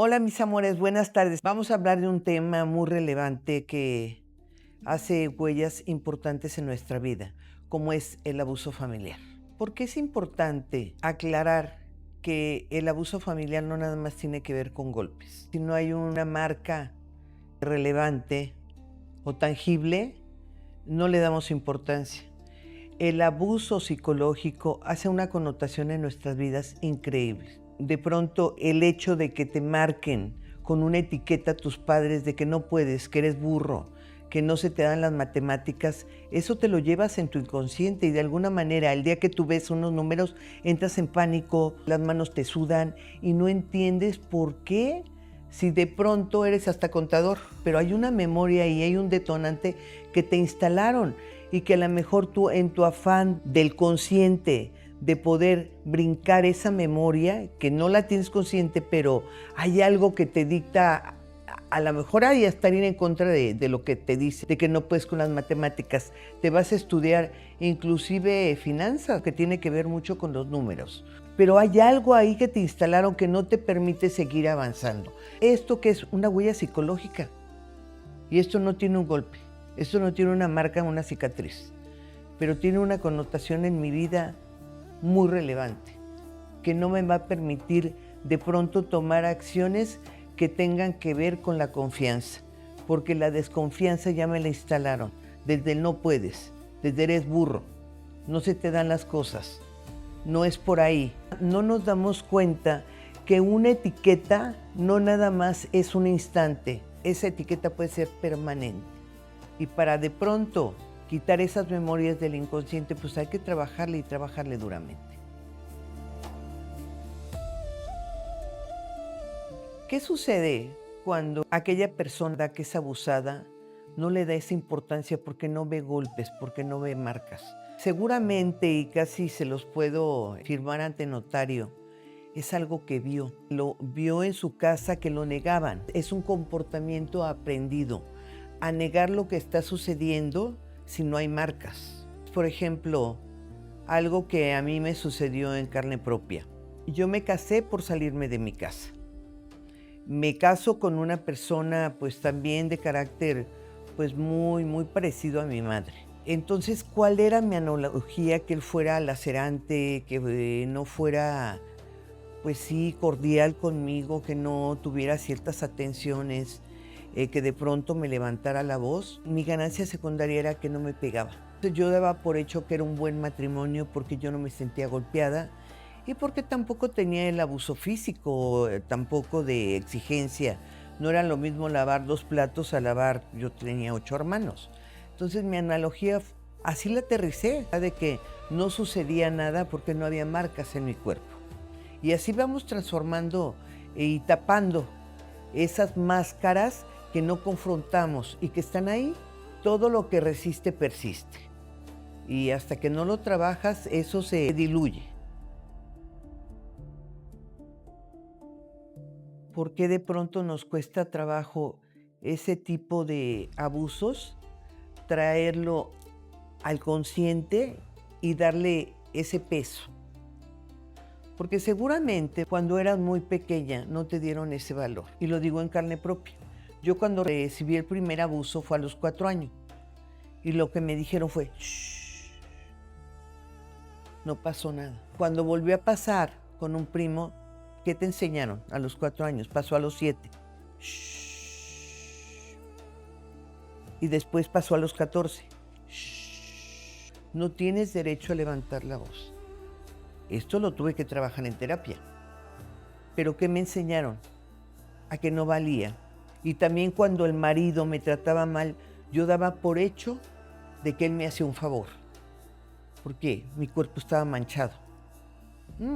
Hola mis amores, buenas tardes. Vamos a hablar de un tema muy relevante que hace huellas importantes en nuestra vida, como es el abuso familiar. ¿Por qué es importante aclarar que el abuso familiar no nada más tiene que ver con golpes? Si no hay una marca relevante o tangible, no le damos importancia. El abuso psicológico hace una connotación en nuestras vidas increíble. De pronto, el hecho de que te marquen con una etiqueta tus padres de que no puedes, que eres burro, que no se te dan las matemáticas, eso te lo llevas en tu inconsciente y de alguna manera el día que tú ves unos números entras en pánico, las manos te sudan y no entiendes por qué. Si de pronto eres hasta contador, pero hay una memoria y hay un detonante que te instalaron y que a lo mejor tú en tu afán del consciente de poder brincar esa memoria, que no la tienes consciente, pero hay algo que te dicta, a lo mejor hay estar ir en contra de lo que te dice, de que no puedes con las matemáticas, te vas a estudiar inclusive finanzas, que tiene que ver mucho con los números. Pero hay algo ahí que te instalaron que no te permite seguir avanzando. Esto que es una huella psicológica, y esto no tiene un golpe, esto no tiene una marca, una cicatriz, pero tiene una connotación en mi vida muy relevante, que no me va a permitir de pronto tomar acciones que tengan que ver con la confianza, porque la desconfianza ya me la instalaron, desde el no puedes, desde eres burro, no se te dan las cosas, no es por ahí. No nos damos cuenta que una etiqueta no nada más es un instante, esa etiqueta puede ser permanente. Y para de pronto quitar esas memorias del inconsciente, pues hay que trabajarle y trabajarle duramente. ¿Qué sucede cuando aquella persona que es abusada no le da esa importancia porque no ve golpes, porque no ve marcas? Seguramente, y casi se los puedo firmar ante notario, es algo que vio. Lo vio en su casa que lo negaban. Es un comportamiento aprendido a negar lo que está sucediendo si no hay marcas. Por ejemplo, algo que a mí me sucedió en carne propia. Yo me casé por salirme de mi casa. Me caso con una persona pues también de carácter pues muy parecido a mi madre. Entonces, ¿cuál era mi analogía? Que él fuera lacerante, que no fuera pues sí cordial conmigo, que no tuviera ciertas atenciones, que de pronto me levantara la voz. Mi ganancia secundaria era que no me pegaba. Entonces, yo daba por hecho que era un buen matrimonio porque yo no me sentía golpeada y porque tampoco tenía el abuso físico, tampoco de exigencia. No era lo mismo lavar 2 platos a lavar, yo tenía 8 hermanos. Entonces mi analogía, así la aterricé, de que no sucedía nada porque no había marcas en mi cuerpo. Y así vamos transformando y tapando esas máscaras que no confrontamos y que están ahí. Todo lo que resiste persiste. Y hasta que no lo trabajas, eso se diluye. ¿Por qué de pronto nos cuesta trabajo ese tipo de abusos, traerlo al consciente y darle ese peso? Porque seguramente cuando eras muy pequeña no te dieron ese valor. Y lo digo en carne propia. Yo cuando recibí el primer abuso fue a los 4 años. Y lo que me dijeron fue, shh, no pasó nada. Cuando volvió a pasar con un primo, ¿qué te enseñaron? A los 4 años, pasó a los 7. Shh. Y después pasó a los 14. Shh. No tienes derecho a levantar la voz. Esto lo tuve que trabajar en terapia. ¿Pero qué me enseñaron? A que no valía. Y también cuando el marido me trataba mal, yo daba por hecho de que él me hacía un favor. ¿Por qué? Mi cuerpo estaba manchado.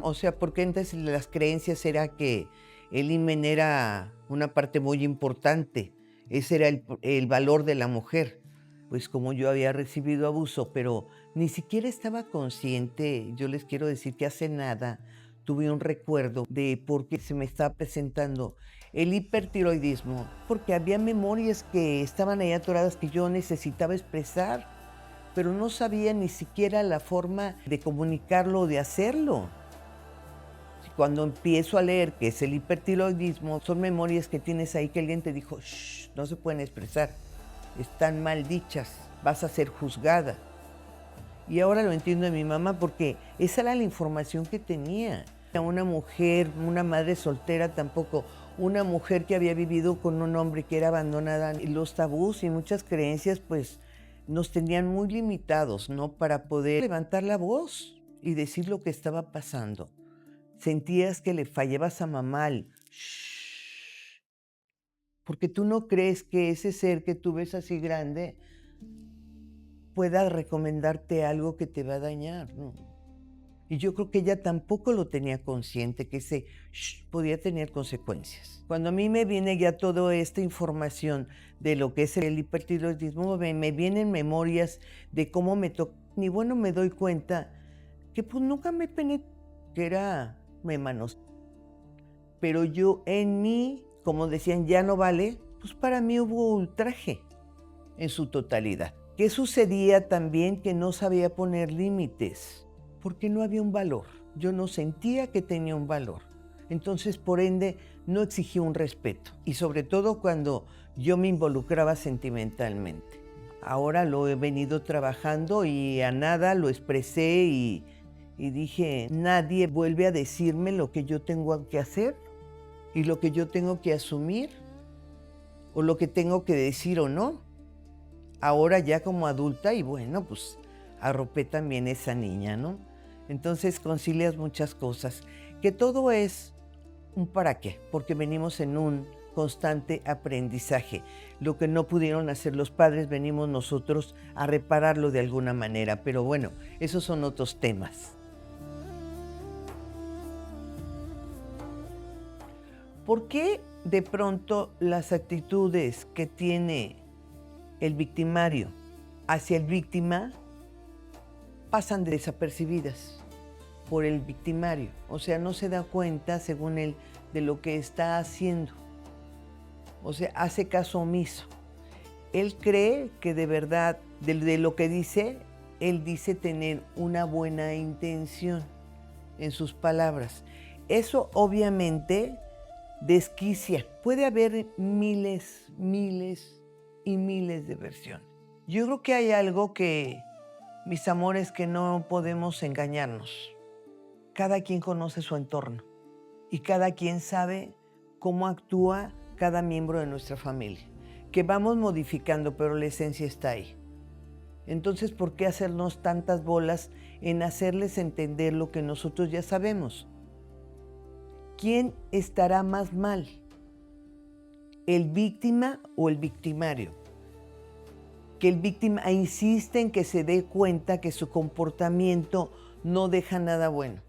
O sea, porque antes las creencias era que el himen era una parte muy importante. Ese era el valor de la mujer. Pues como yo había recibido abuso, pero ni siquiera estaba consciente, yo les quiero decir que hace nada tuve un recuerdo de por qué se me estaba presentando el hipertiroidismo, porque había memorias que estaban ahí atoradas que yo necesitaba expresar, pero no sabía ni siquiera la forma de comunicarlo o de hacerlo. Cuando empiezo a leer qué es el hipertiroidismo, son memorias que tienes ahí que alguien te dijo, shh, no se pueden expresar, están mal dichas, vas a ser juzgada. Y ahora lo entiendo de mi mamá porque esa era la información que tenía. Una mujer, una madre soltera tampoco, una mujer que había vivido con un hombre que era abandonada. Y los tabús y muchas creencias pues nos tenían muy limitados, ¿no? Para poder levantar la voz y decir lo que estaba pasando. Sentías que le fallabas a mamá al shh, porque tú no crees que ese ser que tú ves así grande pueda recomendarte algo que te va a dañar, ¿no? Y yo creo que ella tampoco lo tenía consciente, que ese shh podía tener consecuencias. Cuando a mí me viene ya toda esta información de lo que es el hipertiroidismo, me vienen memorias de cómo me tocó. Ni bueno me doy cuenta que pues nunca me penetré, que era manos. Pero yo en mí, como decían, ya no vale, pues para mí hubo ultraje en su totalidad. ¿Qué sucedía también? Que no sabía poner límites, porque no había un valor. Yo no sentía que tenía un valor. Entonces, por ende, no exigía un respeto. Y sobre todo cuando yo me involucraba sentimentalmente. Ahora lo he venido trabajando y a nada lo expresé y dije, nadie vuelve a decirme lo que yo tengo que hacer y lo que yo tengo que asumir o lo que tengo que decir o no. Ahora ya como adulta y bueno, pues arropé también esa niña, ¿no? Entonces concilias muchas cosas, que todo es un para qué, porque venimos en un constante aprendizaje. Lo que no pudieron hacer los padres, venimos nosotros a repararlo de alguna manera, pero bueno, esos son otros temas. ¿Por qué de pronto las actitudes que tiene el victimario hacia el víctima pasan desapercibidas por el victimario? O sea, no se da cuenta, según él, de lo que está haciendo. O sea, hace caso omiso. Él cree que de verdad, de lo que dice, él dice tener una buena intención en sus palabras. Eso obviamente desquicia. Puede haber miles y miles de versiones. Yo creo que hay algo que, mis amores, que no podemos engañarnos. Cada quien conoce su entorno y cada quien sabe cómo actúa cada miembro de nuestra familia, que vamos modificando, pero la esencia está ahí. Entonces, ¿por qué hacernos tantas bolas en hacerles entender lo que nosotros ya sabemos? ¿Quién estará más mal? ¿El víctima o el victimario? Que el víctima insiste en que se dé cuenta que su comportamiento no deja nada bueno.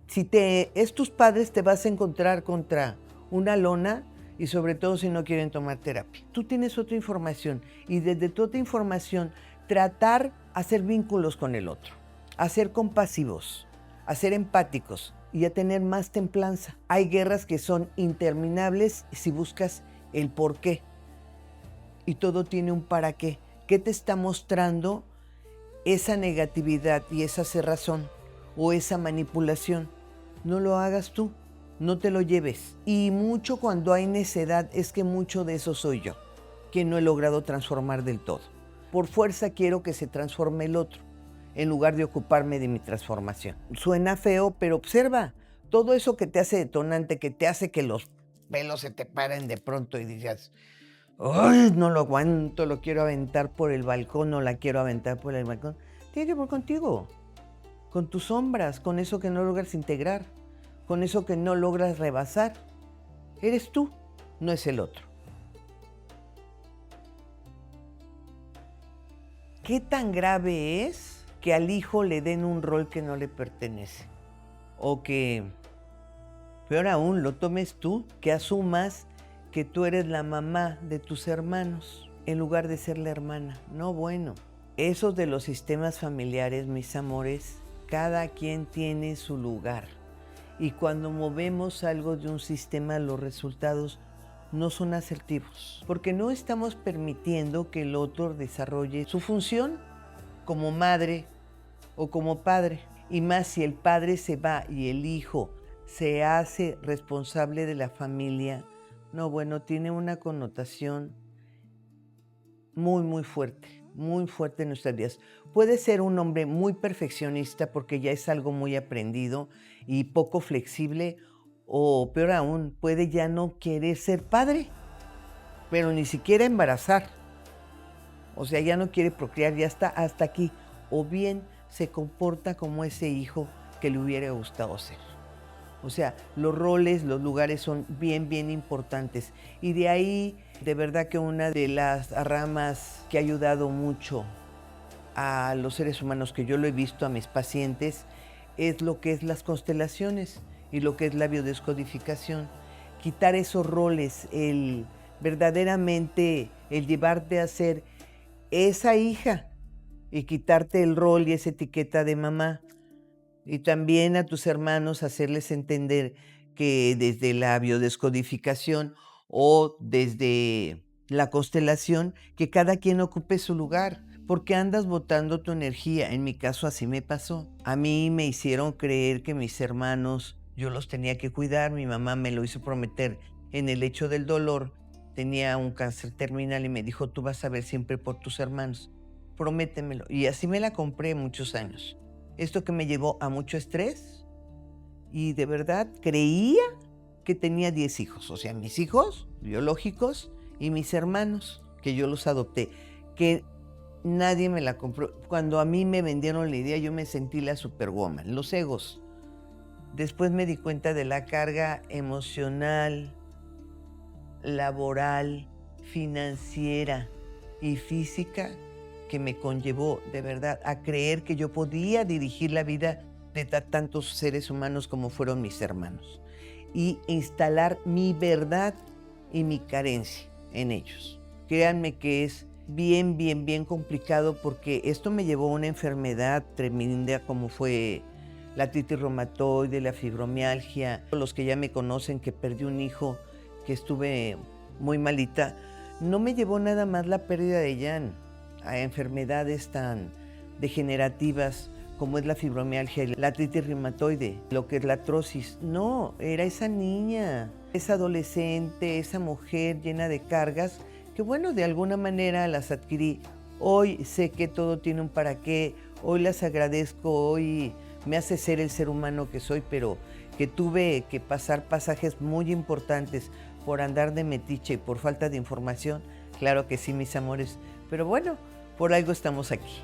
Si es tus padres, te vas a encontrar contra una lona y sobre todo si no quieren tomar terapia. Tú tienes otra información y desde tu otra información tratar hacer vínculos con el otro, a ser compasivos, a ser empáticos y a tener más templanza. Hay guerras que son interminables si buscas el por qué. Y todo tiene un para qué. ¿Qué te está mostrando esa negatividad y esa cerrazón o esa manipulación? No lo hagas tú, no te lo lleves. Y mucho cuando hay necedad es que mucho de eso soy yo, que no he logrado transformar del todo. Por fuerza quiero que se transforme el otro, en lugar de ocuparme de mi transformación. Suena feo, pero observa, todo eso que te hace detonante, que te hace que los pelos se te paren de pronto y digas, ¡ay, no lo aguanto, lo quiero aventar por el balcón, no la quiero aventar por el balcón! Tiene que ver contigo, con tus sombras, con eso que no logras integrar, con eso que no logras rebasar. Eres tú, no es el otro. ¿Qué tan grave es que al hijo le den un rol que no le pertenece? O que, peor aún, lo tomes tú, que asumas que tú eres la mamá de tus hermanos en lugar de ser la hermana. No, bueno. Esos de los sistemas familiares, mis amores, cada quien tiene su lugar. Y cuando movemos algo de un sistema, los resultados no son asertivos, porque no estamos permitiendo que el otro desarrolle su función como madre o como padre. Y más si el padre se va y el hijo se hace responsable de la familia, no, bueno, tiene una connotación muy fuerte en nuestras vidas. Puede ser un hombre muy perfeccionista porque ya es algo muy aprendido y poco flexible, o peor aún, puede ya no querer ser padre, pero ni siquiera embarazar. O sea, ya no quiere procrear, ya está hasta aquí. O bien se comporta como ese hijo que le hubiera gustado ser. O sea, los roles, los lugares son bien importantes. Y de ahí, de verdad que una de las ramas que ha ayudado mucho a los seres humanos, que yo lo he visto a mis pacientes, es lo que es las constelaciones y lo que es la biodescodificación. Quitar esos roles, verdaderamente el llevarte a ser esa hija y quitarte el rol y esa etiqueta de mamá. Y también a tus hermanos hacerles entender que desde la biodescodificación o desde la constelación, que cada quien ocupe su lugar, porque andas botando tu energía. En mi caso así me pasó. A mí me hicieron creer que mis hermanos, yo los tenía que cuidar. Mi mamá me lo hizo prometer en el lecho del dolor. Tenía un cáncer terminal y me dijo, tú vas a ver siempre por tus hermanos. Prométemelo. Y así me la compré muchos años. Esto que me llevó a mucho estrés y de verdad creía que tenía 10 hijos, o sea, mis hijos biológicos y mis hermanos, que yo los adopté, que nadie me la compró. Cuando a mí me vendieron la idea, yo me sentí la superwoman, los egos. Después me di cuenta de la carga emocional, laboral, financiera y física que me conllevó de verdad a creer que yo podía dirigir la vida de tantos seres humanos como fueron mis hermanos y instalar mi verdad y mi carencia en ellos. Créanme que es bien complicado, porque esto me llevó a una enfermedad tremenda como fue la artritis reumatoide, la fibromialgia. Los que ya me conocen, que perdí un hijo, que estuve muy malita, no me llevó nada más la pérdida de Jan a enfermedades tan degenerativas como es la fibromialgia, la artritis reumatoide, lo que es la artrosis. No, era esa niña, esa adolescente, esa mujer llena de cargas que, bueno, de alguna manera las adquirí. Hoy sé que todo tiene un para qué, hoy las agradezco, hoy me hace ser el ser humano que soy, pero que tuve que pasar pasajes muy importantes por andar de metiche y por falta de información. Claro que sí, mis amores, pero bueno, por algo estamos aquí.